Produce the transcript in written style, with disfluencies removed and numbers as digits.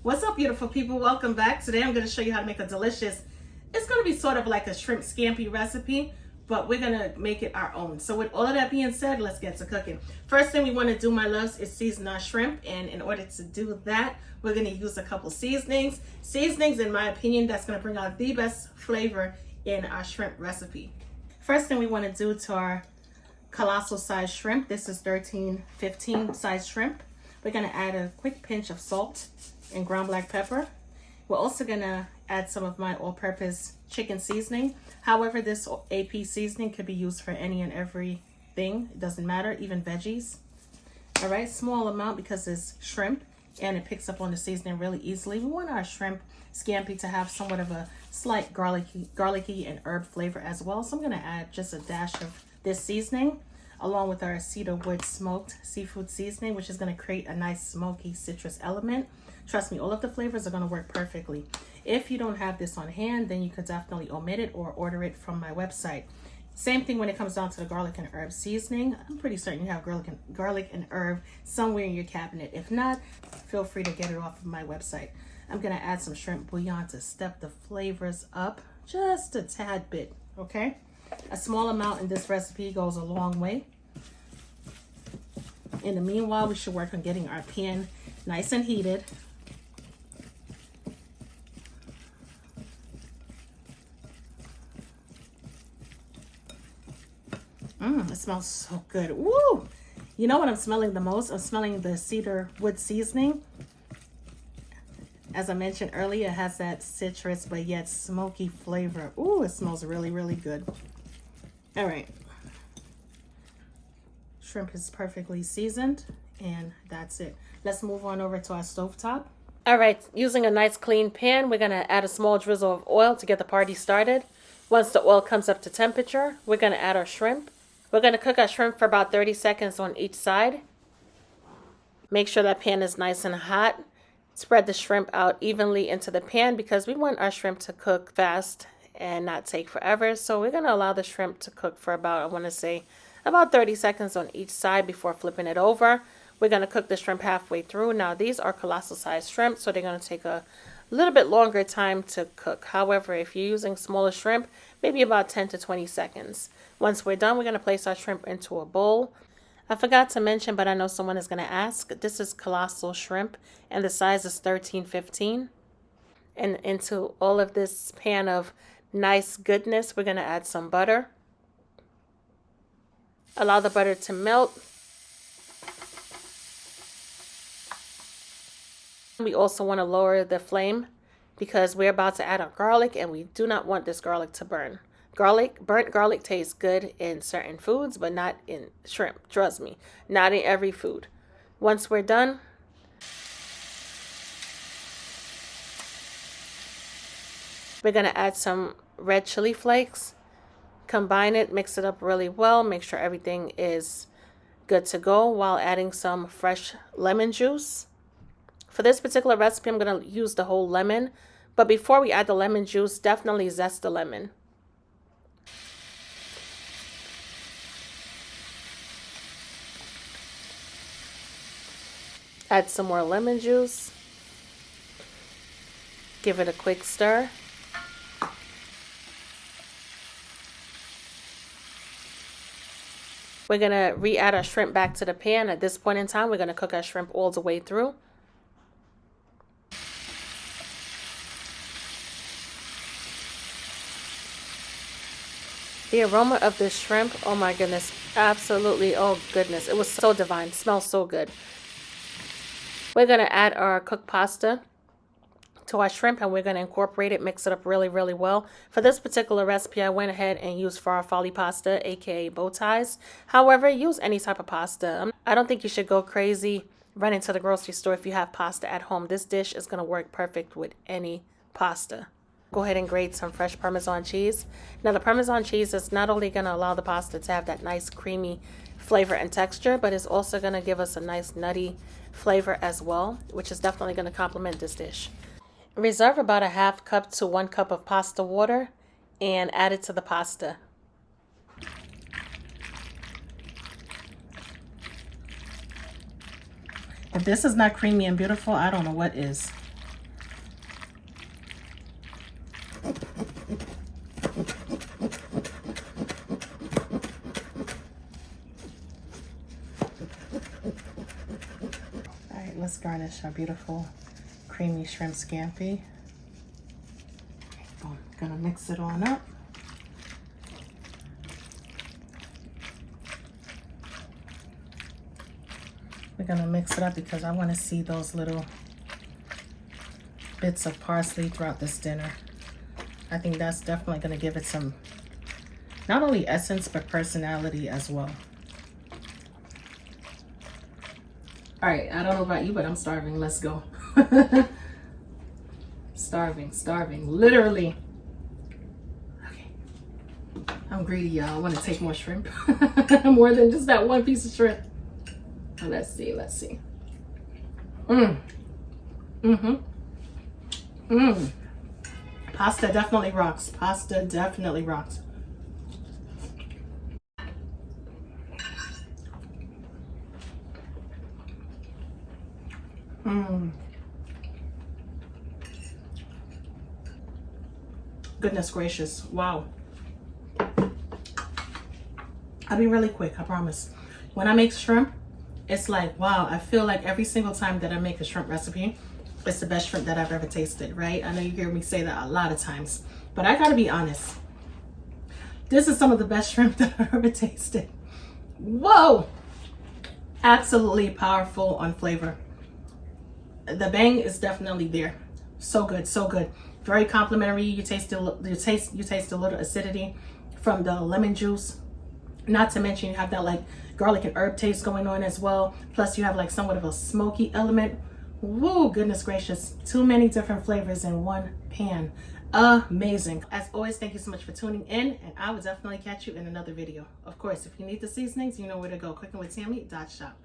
What's up, beautiful people? Welcome back. Today I'm going to show you how to make a delicious, it's going to be sort of like a shrimp scampi recipe, but we're going to make it our own. So with all of that being said, let's get to cooking. First thing we want to do, my loves, is season our shrimp. And in order to do that, we're going to use a couple seasonings. Seasonings, in my opinion, that's going to bring out the best flavor in our shrimp recipe. First thing we want to do to our colossal size shrimp, this is 13-15 size shrimp. We're going to add a quick pinch of salt and ground black pepper. We're also going to add some of my all-purpose chicken seasoning. However, this AP seasoning could be used for any and every thing. It doesn't matter, even veggies. All right, small amount because it's shrimp and it picks up on the seasoning really easily. We want our shrimp scampi to have somewhat of a slight garlicky and herb flavor as well. So I'm going to add just a dash of this seasoning along with our cedarwood smoked seafood seasoning, which is going to create a nice smoky citrus element. Trust me, all of the flavors are going to work perfectly. If you don't have this on hand, then you could definitely omit it or order it from my website. Same thing when it comes down to the garlic and herb seasoning. I'm pretty certain you have garlic and herb somewhere in your cabinet. If not, feel free to get it off of my website. I'm going to add some shrimp bouillon to step the flavors up just a tad bit, okay? A small amount in this recipe goes a long way. In the meanwhile, we should work on getting our pan nice and heated. It smells so good. Woo! You know what I'm smelling the most? I'm smelling the cedar wood seasoning. As I mentioned earlier, it has that citrus but yet smoky flavor. Ooh, it smells really, really good. All right. Shrimp is perfectly seasoned and that's it. Let's move on over to our stovetop. All right, using a nice clean pan, we're gonna add a small drizzle of oil to get the party started. Once the oil comes up to temperature, we're gonna add our shrimp. We're gonna cook our shrimp for about 30 seconds on each side. Make sure that pan is nice and hot. Spread the shrimp out evenly into the pan because we want our shrimp to cook fast and not take forever. So we're gonna allow the shrimp to cook for about, I wanna say, about 30 seconds on each side before flipping it over. We're going to cook the shrimp halfway through. Now, these are colossal sized shrimp, so they're going to take a little bit longer time to cook. However, if you're using smaller shrimp, maybe about 10 to 20 seconds. Once we're done, we're going to place our shrimp into a bowl. I forgot to mention, but I know someone is going to ask, this is colossal shrimp, and the size is 13-15. And into all of this pan of nice goodness, we're going to add some butter. Allow the butter to melt. We also want to lower the flame because we're about to add our garlic and we do not want this garlic to burn. Burnt garlic tastes good in certain foods, but not in shrimp. Trust me, not in every food. Once we're done, we're going to add some red chili flakes. Combine it, mix it up really well, make sure everything is good to go while adding some fresh lemon juice. For this particular recipe, I'm going to use the whole lemon, but before we add the lemon juice, definitely zest the lemon. Add some more lemon juice. Give it a quick stir. We're going to re-add our shrimp back to the pan. At this point in time, we're going to cook our shrimp all the way through. The aroma of this shrimp, oh my goodness, absolutely, oh goodness. It was so divine, smells so good. We're going to add our cooked pasta to our shrimp and we're going to incorporate it, mix it up really, really well. For this particular recipe, I went ahead and used farfalle pasta, aka bow ties. However, use any type of pasta. I don't think you should go crazy running to the grocery store if you have pasta at home. This dish is going to work perfect with any pasta. Go ahead and grate some fresh Parmesan cheese. Now, the Parmesan cheese is not only going to allow the pasta to have that nice creamy flavor and texture, but it's also going to give us a nice nutty flavor as well, which is definitely going to complement this dish. Reserve about a half cup to 1 cup of pasta water and add it to the pasta. If this is not creamy and beautiful, I don't know what is. garnish our beautiful creamy shrimp scampi. Boom. Gonna mix it on up. We're gonna mix it up because I want to see those little bits of parsley throughout this dinner. I think that's definitely gonna give it some, not only essence, but personality as well. All right, I don't know about you, but I'm starving. Let's go. Starving, literally. Okay, I'm greedy, y'all. I want to take more shrimp. More than just that one piece of shrimp. Let's see. Pasta definitely rocks. Pasta definitely rocks. Goodness gracious. Wow. I'll be really quick, I promise. When I make shrimp, it's like, wow, I feel like every single time that I make a shrimp recipe, it's the best shrimp that I've ever tasted, right? I know you hear me say that a lot of times, but I gotta be honest. This is some of the best shrimp that I've ever tasted. Whoa! Absolutely powerful on flavor. The bang is definitely there. So good, so good. Very complimentary. You taste a little acidity from the lemon juice. Not to mention you have that like garlic and herb taste going on as well. Plus you have like somewhat of a smoky element. Woo, goodness gracious. Too many different flavors in one pan. Amazing. As always, thank you so much for tuning in, and I will definitely catch you in another video. Of course, if you need the seasonings, you know where to go. Cooking with Tammy.shop.